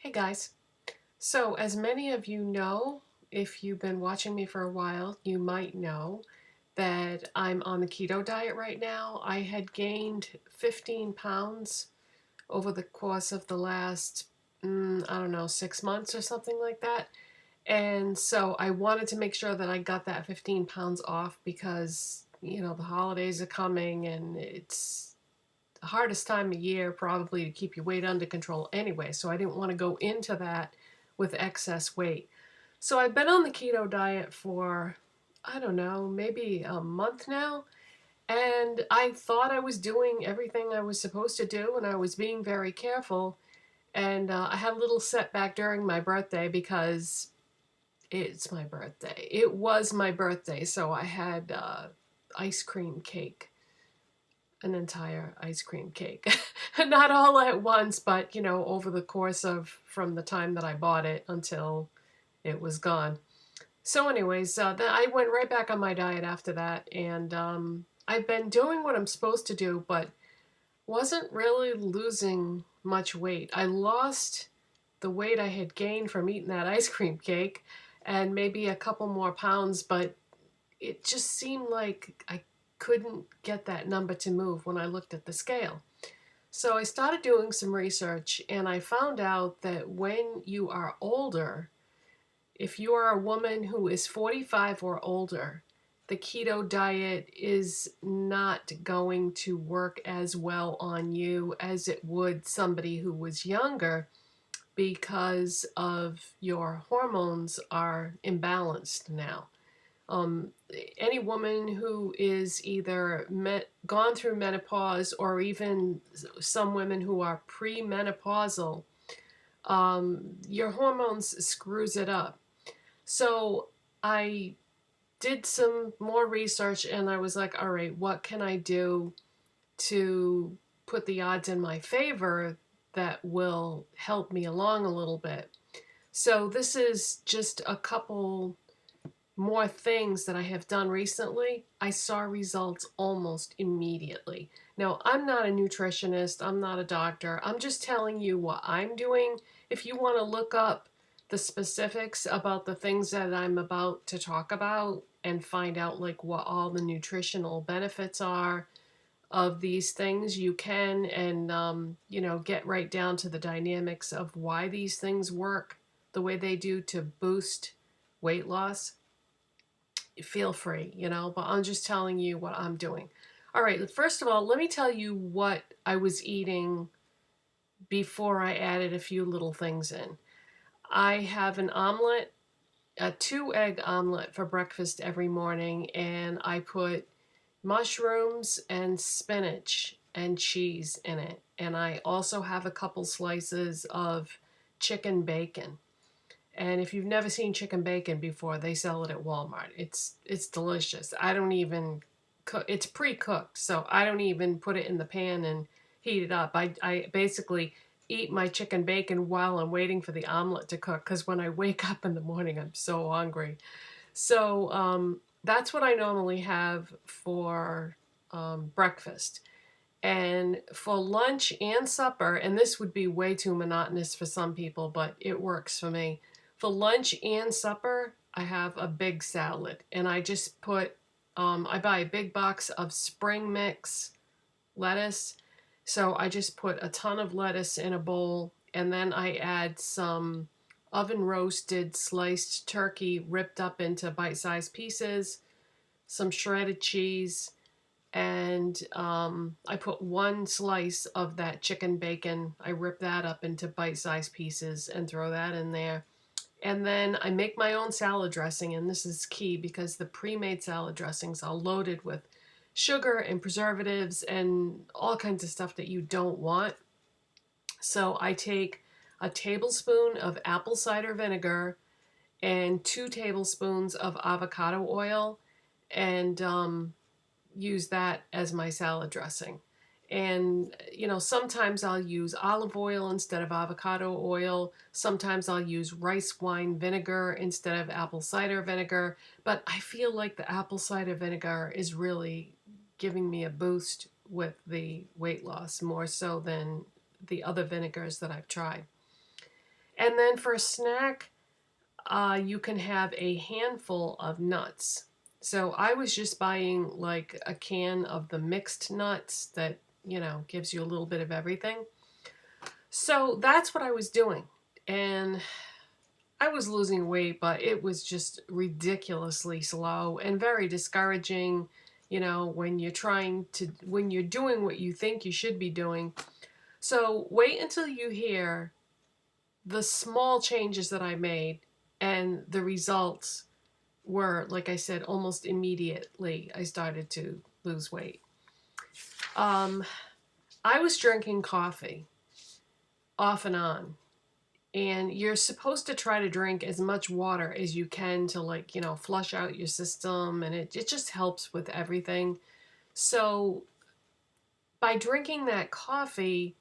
Hey guys. So, as many of you know, if you've been watching me for a while, you might know that I'm on the keto diet right now. I had gained 15 pounds over the course of the last, I don't know, 6 months or something like that. And so I wanted to make sure that I got that 15 pounds off because, the holidays are coming and it's the hardest time of year probably to keep your weight under control anyway. So I didn't want to go into that with excess weight. So I've been on the keto diet for, I don't know, maybe a month now. And I thought I was doing everything I was supposed to do and I was being very careful. And I had a little setback during my birthday because it's my birthday. It was my birthday, so I had ice cream cake, an entire ice cream cake. Not all at once, but over the course of from the time that I bought it until it was gone. So, anyways, then I went right back on my diet after that, and I've been doing what I'm supposed to do, but wasn't really losing much weight. I lost the weight I had gained from eating that ice cream cake, and maybe a couple more pounds, but it just seemed like I couldn't get that number to move when I looked at the scale. So I started doing some research and I found out that when you are older, if you are a woman who is 45 or older, the keto diet is not going to work as well on you as it would somebody who was younger because of your hormones are imbalanced now. Um, any woman who is either gone through menopause or even some women who are premenopausal, your hormones screws it up. So I did some more research and I was like, all right, what can I do to put the odds in my favor that will help me along a little bit? So this is just a couple more things that I have done recently. I saw results almost immediately. Now, I'm not a nutritionist, I'm not a doctor. I'm just telling you what I'm doing. If you want to look up the specifics about the things that I'm about to talk about and find out like what all the nutritional benefits are of these things, you can, and get right down to the dynamics of why these things work the way they do to boost weight loss. Feel free, but I'm just telling you what I'm doing. All right, first of all, let me tell you what I was eating before I added a few little things in. I have an omelet, a 2-egg omelet for breakfast every morning, and I put mushrooms and spinach and cheese in it. And I also have a couple slices of chicken bacon. And if you've never seen chicken bacon before, they sell it at Walmart. It's delicious. I don't even cook. It's pre-cooked, so I don't even put it in the pan and heat it up. I basically eat my chicken bacon while I'm waiting for the omelet to cook because when I wake up in the morning, I'm so hungry. So that's what I normally have for breakfast. And for lunch and supper, and this would be way too monotonous for some people, but it works for me. For lunch and supper, I have a big salad, and I just put, I buy a big box of spring mix lettuce. So I just put a ton of lettuce in a bowl, and then I add some oven roasted sliced turkey ripped up into bite-sized pieces, some shredded cheese, and I put one slice of that chicken bacon. I rip that up into bite-sized pieces and throw that in there. And then I make my own salad dressing, and this is key because the pre-made salad dressings are loaded with sugar and preservatives and all kinds of stuff that you don't want. So I take a tablespoon of apple cider vinegar and 2 tablespoons of avocado oil and use that as my salad dressing. And, sometimes I'll use olive oil instead of avocado oil. Sometimes I'll use rice wine vinegar instead of apple cider vinegar. But I feel like the apple cider vinegar is really giving me a boost with the weight loss more so than the other vinegars that I've tried. And then for a snack, you can have a handful of nuts. So I was just buying like a can of the mixed nuts that, you know, gives you a little bit of everything. So that's what I was doing. And I was losing weight, but it was just ridiculously slow and very discouraging, you know, when you're doing what you think you should be doing. So wait until you hear the small changes that I made, and the results were, like I said, almost immediately I started to lose weight. Um, I was drinking coffee off and on. And you're supposed to try to drink as much water as you can to, like, you know, flush out your system, and it just helps with everything. So by drinking that coffee,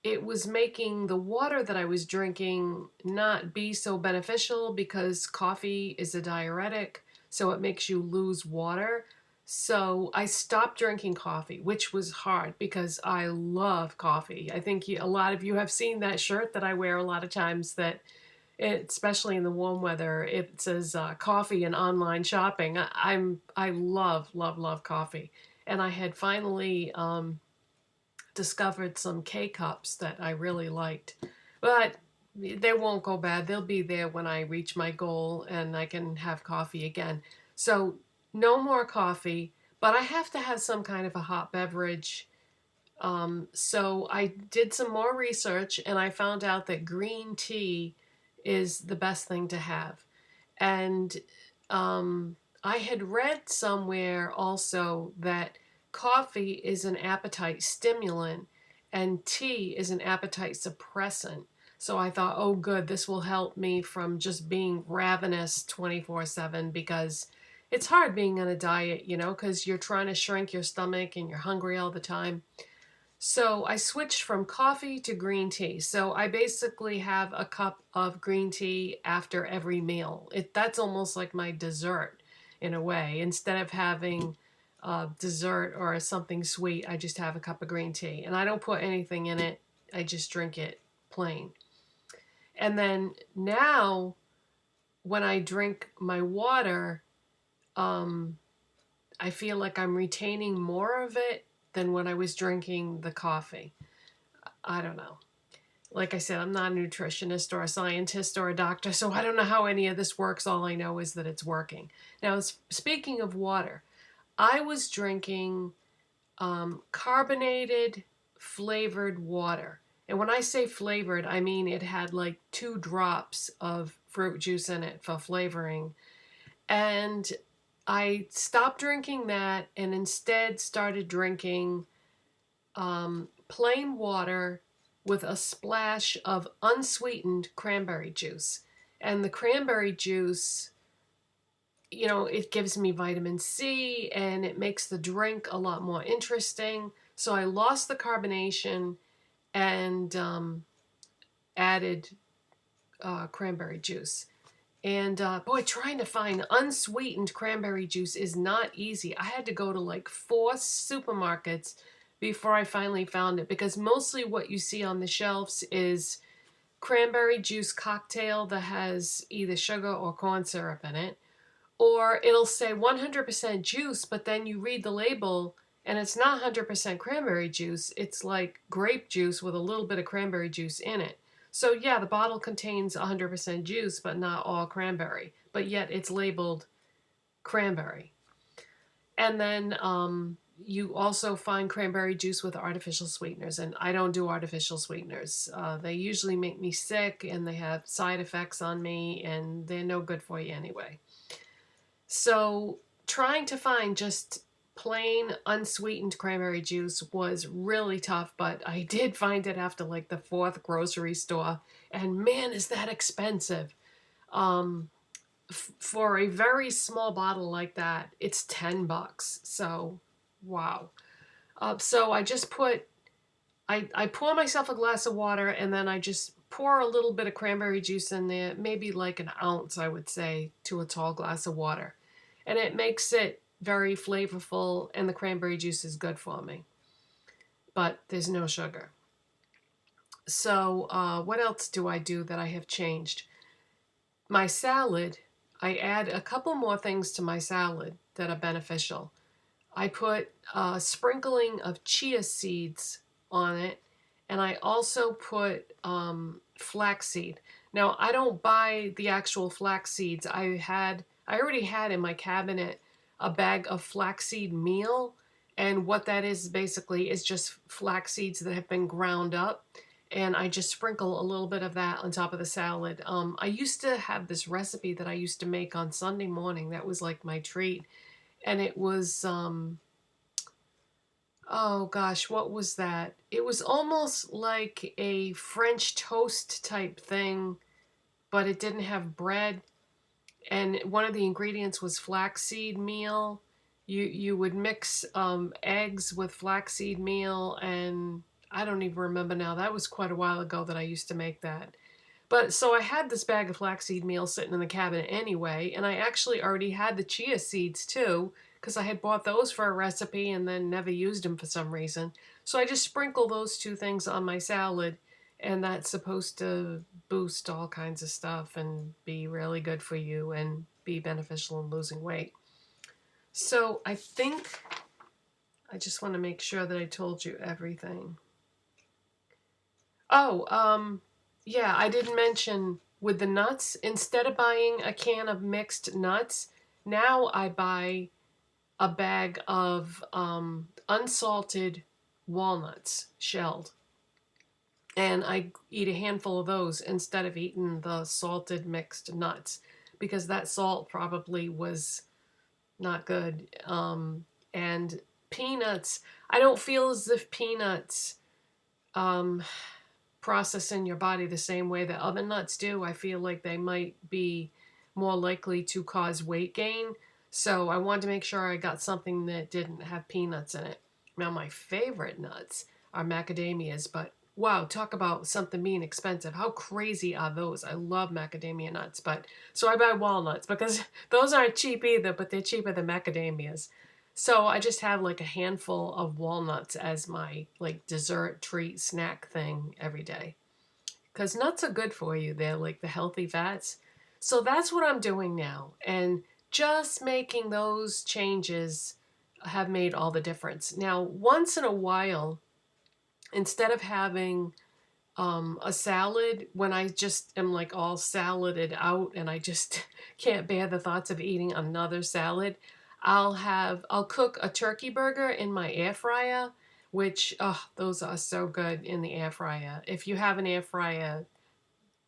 it was making the water that I was drinking not be so beneficial because coffee is a diuretic, so it makes you lose water. So I stopped drinking coffee, which was hard because I love coffee. I think a lot of you have seen that shirt that I wear a lot of times, that especially in the warm weather, it says coffee and online shopping. I love, love, love coffee. And I had finally discovered some K-cups that I really liked. But they won't go bad. They'll be there when I reach my goal and I can have coffee again. So no more coffee, but I have to have some kind of a hot beverage. So I did some more research and I found out that green tea is the best thing to have. And I had read somewhere also that coffee is an appetite stimulant and tea is an appetite suppressant. So I thought, oh, good, this will help me from just being ravenous 24/7, because it's hard being on a diet, you know, because you're trying to shrink your stomach and you're hungry all the time. So I switched from coffee to green tea. So I basically have a cup of green tea after every meal. That's almost like my dessert in a way. Instead of having dessert or something sweet, I just have a cup of green tea. And I don't put anything in it. I just drink it plain. And then now when I drink my water, I feel like I'm retaining more of it than when I was drinking the coffee. I don't know. Like I said, I'm not a nutritionist or a scientist or a doctor, so I don't know how any of this works. All I know is that it's working. Now, speaking of water, I was drinking carbonated flavored water. And when I say flavored, I mean it had like 2 drops of fruit juice in it for flavoring. And I stopped drinking that and instead started drinking plain water with a splash of unsweetened cranberry juice. And the cranberry juice, you know, it gives me vitamin C and it makes the drink a lot more interesting. So I lost the carbonation and added cranberry juice. And boy, trying to find unsweetened cranberry juice is not easy. I had to go to like 4 supermarkets before I finally found it, because mostly what you see on the shelves is cranberry juice cocktail that has either sugar or corn syrup in it, or it'll say 100% juice, but then you read the label and it's not 100% cranberry juice. It's like grape juice with a little bit of cranberry juice in it. So yeah, the bottle contains 100% juice, but not all cranberry. But yet it's labeled cranberry. And then you also find cranberry juice with artificial sweeteners, and I don't do artificial sweeteners. They usually make me sick, and they have side effects on me, and they're no good for you anyway. So trying to find just plain unsweetened cranberry juice was really tough, but I did find it after like the 4th grocery store, and man, is that expensive. For a very small bottle like that, it's $10. So, wow. So I just I pour myself a glass of water, and then I just pour a little bit of cranberry juice in there, maybe like an ounce, I would say, to a tall glass of water. And it makes it very flavorful, and the cranberry juice is good for me. But there's no sugar. So what else do I do that I have changed? My salad, I add a couple more things to my salad that are beneficial. I put a sprinkling of chia seeds on it, and I also put flaxseed. Now, I don't buy the actual flax seeds. I already had in my cabinet a bag of flaxseed meal, and what that is basically is just flax seeds that have been ground up, and I just sprinkle a little bit of that on top of the salad. I used to have this recipe that I used to make on Sunday morning. That was like my treat, and it was oh gosh, what was that? It was almost like a French toast type thing, but it didn't have bread. And one of the ingredients was flaxseed meal. You would mix eggs with flaxseed meal, and I don't even remember now. That was quite a while ago that I used to make that. But so I had this bag of flaxseed meal sitting in the cabinet anyway, and I actually already had the chia seeds too, because I had bought those for a recipe and then never used them for some reason. So I just sprinkle those two things on my salad, and that's supposed to boost all kinds of stuff and be really good for you and be beneficial in losing weight. So I think I just want to make sure that I told you everything. Oh, yeah, I didn't mention with the nuts, instead of buying a can of mixed nuts, now I buy a bag of unsalted walnuts, shelled. And I eat a handful of those instead of eating the salted mixed nuts because that salt probably was not good. And peanuts, I don't feel as if peanuts um, process in your body the same way that other nuts do. I feel like they might be more likely to cause weight gain. So I wanted to make sure I got something that didn't have peanuts in it. Now, my favorite nuts are macadamias, but wow, talk about something being expensive. How crazy are those? I love macadamia nuts, but so I buy walnuts because those aren't cheap either, but they're cheaper than macadamias. So I just have like a handful of walnuts as my like dessert treat snack thing every day. Because nuts are good for you. They're like the healthy fats. So that's what I'm doing now. And just making those changes have made all the difference. Now, once in a while, instead of having a salad, when I just am like all saladed out and I just can't bear the thoughts of eating another salad, I'll cook a turkey burger in my air fryer, which those are so good in the air fryer. If you have an air fryer,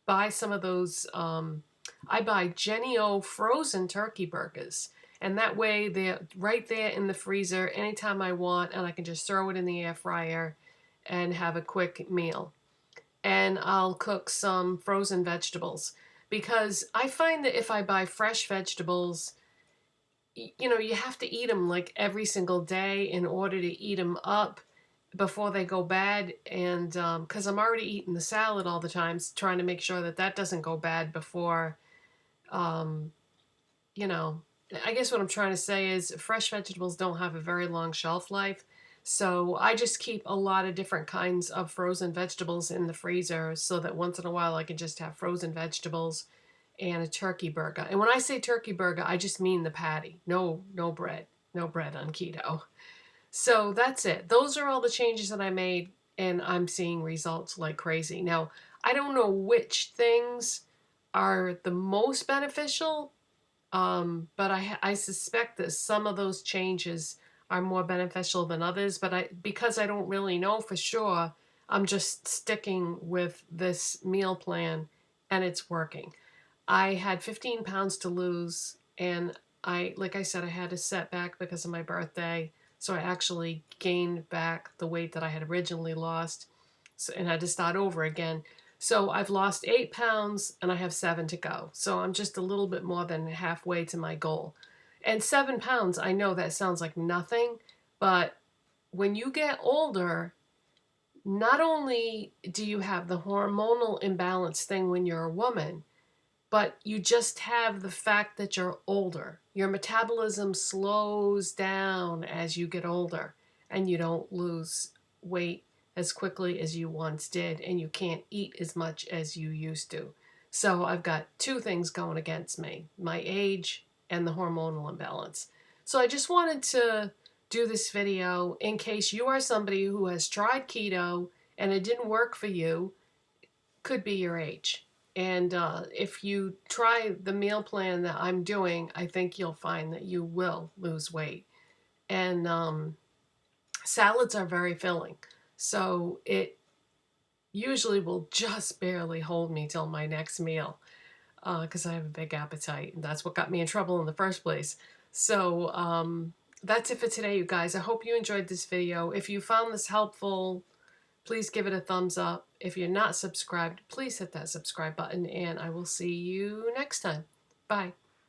buy some of those. I buy Jennie-O frozen turkey burgers. And that way they're right there in the freezer anytime I want, and I can just throw it in the air fryer and have a quick meal. And I'll cook some frozen vegetables because I find that if I buy fresh vegetables, you know, you have to eat them like every single day in order to eat them up before they go bad. And because I'm already eating the salad all the time, trying to make sure that that doesn't go bad before, um, you know, I guess what I'm trying to say is fresh vegetables don't have a very long shelf life. So I just keep a lot of different kinds of frozen vegetables in the freezer so that once in a while I can just have frozen vegetables and a turkey burger. And when I say turkey burger, I just mean the patty. No bread. No bread on keto. So that's it. Those are all the changes that I made, and I'm seeing results like crazy. Now, I don't know which things are the most beneficial, but I suspect that some of those changes are more beneficial than others. But because I don't really know for sure, I'm just sticking with this meal plan, and it's working. I had 15 pounds to lose, and like I said, I had a setback because of my birthday. So I actually gained back the weight that I had originally lost, and had to start over again. So I've lost 8 pounds and I have 7 to go. So I'm just a little bit more than halfway to my goal. And 7 pounds, I know that sounds like nothing, but when you get older, not only do you have the hormonal imbalance thing when you're a woman, but you just have the fact that you're older. Your metabolism slows down as you get older and you don't lose weight as quickly as you once did, and you can't eat as much as you used to. So I've got two things going against me, my age and the hormonal imbalance. So I just wanted to do this video in case you are somebody who has tried keto and it didn't work for you. Could be your age. And if you try the meal plan that I'm doing, I think you'll find that you will lose weight. And salads are very filling. So it usually will just barely hold me till my next meal because I have a big appetite. And that's what got me in trouble in the first place. So that's it for today, you guys. I hope you enjoyed this video. If you found this helpful, please give it a thumbs up. If you're not subscribed, please hit that subscribe button, and I will see you next time. Bye.